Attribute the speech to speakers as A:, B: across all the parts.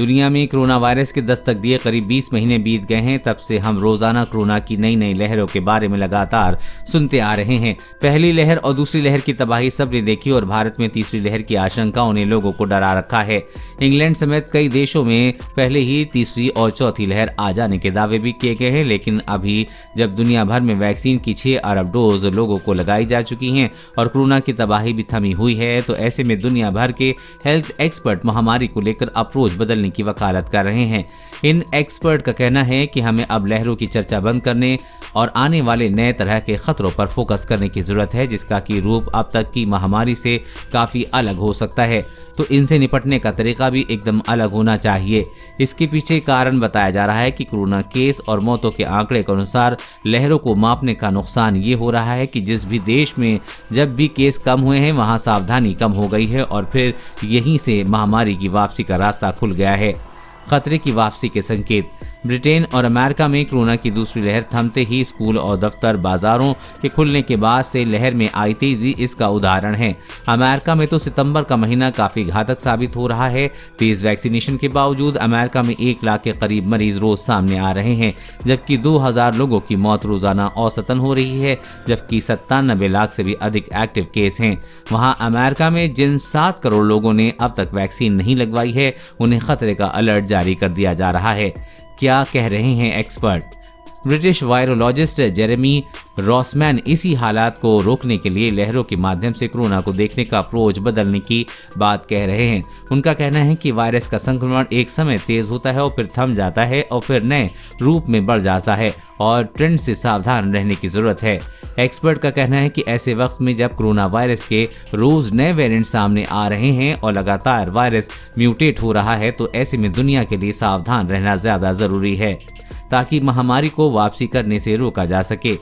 A: दुनिया में corona virus के दस्तक दिए करीब 20 महीने बीत गए हैं। तब से हम रोजाना कोरोना की नई नई लहरों के बारे में लगातार सुनते आ रहे हैं। पहली लहर और दूसरी लहर की तबाही सबने देखी और भारत में तीसरी लहर की आशंकाओं ने लोगों को डरा रखा है। इंग्लैंड समेत कई देशों में पहले ही तीसरी और चौथी लहर आ जाने के दावे भी किए गए हैं, लेकिन अभी जब दुनिया भर में वैक्सीन की 6 अरब डोज लोगों को लगाई जा चुकी हैं और कोरोना की तबाही भी थमी हुई है, तो ऐसे में दुनिया भर के हेल्थ एक्सपर्ट महामारी को लेकर अप्रोच बदलने की वकालत कर रहे हैं। इन एक्सपर्ट का कहना है कि हमें अब लहरों की चर्चा बंद करने और आने वाले नए तरह के खतरों पर फोकस करने की जरूरत है, जिसका की रूप अब तक की महामारी से काफी अलग हो सकता है। तो इनसे निपटने का तरीका भी एकदम अलग होना चाहिए। इसके पीछे कारण बताया जा रहा है कि कोरोना केस और मौतों के आंकड़े के अनुसार लहरों को मापने का नुकसान ये हो रहा है कि जिस भी देश में जब भी केस कम हुए हैं वहां सावधानी कम हो गई है और फिर यहीं से महामारी की वापसी का रास्ता खुल गया है। खतरे की वापसी के संकेत। ब्रिटेन और अमेरिका में कोरोना की दूसरी लहर थमते ही स्कूल और दफ्तर बाजारों के खुलने के बाद से लहर में आई तेजी इसका उदाहरण है। अमेरिका में तो सितंबर का महीना काफी घातक साबित हो रहा है। तेज वैक्सीनेशन के बावजूद अमेरिका में 1 लाख के करीब मरीज रोज सामने आ रहे हैं, जबकि 2000 लोगों की मौत रोजाना औसतन हो रही है, जबकि 97 लाख से भी अधिक एक्टिव केस हैं। वहां अमेरिका में जिन 7 करोड़ लोगों ने अब तक वैक्सीन नहीं लगवाई है, उन्हें खतरे का अलर्ट जारी कर दिया जा रहा है। क्या कह रहे हैं एक्सपर्ट? ब्रिटिश वायरोलॉजिस्ट जेरेमी रॉसमैन इसी हालात को रोकने के लिए लहरों के माध्यम से कोरोना को देखने का अप्रोच बदलने की बात कह रहे हैं। उनका कहना है कि वायरस का संक्रमण एक समय तेज होता है और फिर थम जाता है और फिर नए रूप में बढ़ जाता है और ट्रेंड से सावधान रहने की जरूरत है। एक्सपर्ट का कहना है कि ऐसे वक्त में जब कोरोना वायरस के रोज नए वेरिएंट सामने आ रहे हैं और लगातार वायरस म्यूटेट हो रहा है, तो ऐसे में दुनिया के लिए सावधान रहना ज्यादा जरूरी है ताकि महामारी को वापसी करने से रोका जा सके।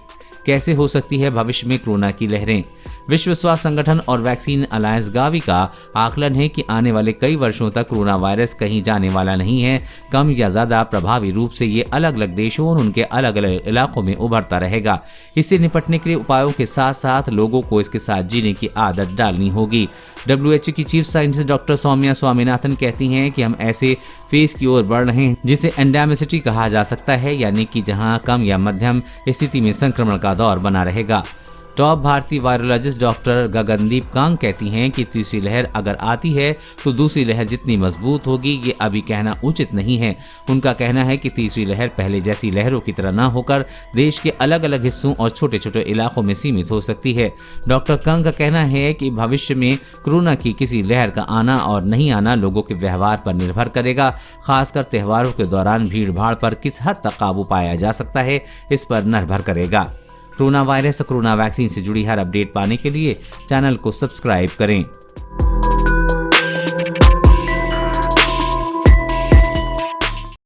A: कैसे हो सकती है भविष्य में कोरोना की लहरें? विश्व स्वास्थ्य संगठन और वैक्सीन अलायंस गावी का आकलन है कि आने वाले कई वर्षों तक कोरोना वायरस कहीं जाने वाला नहीं है। कम या ज्यादा प्रभावी रूप से ये अलग अलग देशों और उनके अलग अलग इलाकों में उभरता रहेगा। इससे निपटने के लिए उपायों के साथ साथ लोगों को इसके साथ जीने की आदत डालनी होगी। WHO की chief scientist doctor Soumya Swaminathan कहती हैं कि हम ऐसे फेज की ओर बढ़ रहे हैं जिसे एंडेमिसिटी कहा जा सकता है, यानी कि जहां कम या मध्यम स्थिति में संक्रमण का दौर बना रहेगा। टॉप भारतीय वायरोलॉजिस्ट डॉक्टर गगनदीप कांग कहती हैं कि तीसरी लहर अगर आती है तो दूसरी लहर जितनी मजबूत होगी ये अभी कहना उचित नहीं है। उनका कहना है कि तीसरी लहर पहले जैसी लहरों की तरह न होकर देश के अलग अलग हिस्सों और छोटे छोटे इलाकों में सीमित हो सकती है। डॉक्टर कांग का कहना है कि भविष्य में कोरोना की किसी लहर का आना और नहीं आना लोगों के व्यवहार पर निर्भर करेगा। खासकर त्योहारों के दौरान भीड़ भाड़ पर किस हद तक काबू पाया जा सकता है, इस पर निर्भर करेगा। कोरोना वायरस और कोरोना वैक्सीन से जुड़ी हर अपडेट पाने के लिए चैनल को सब्सक्राइब करें।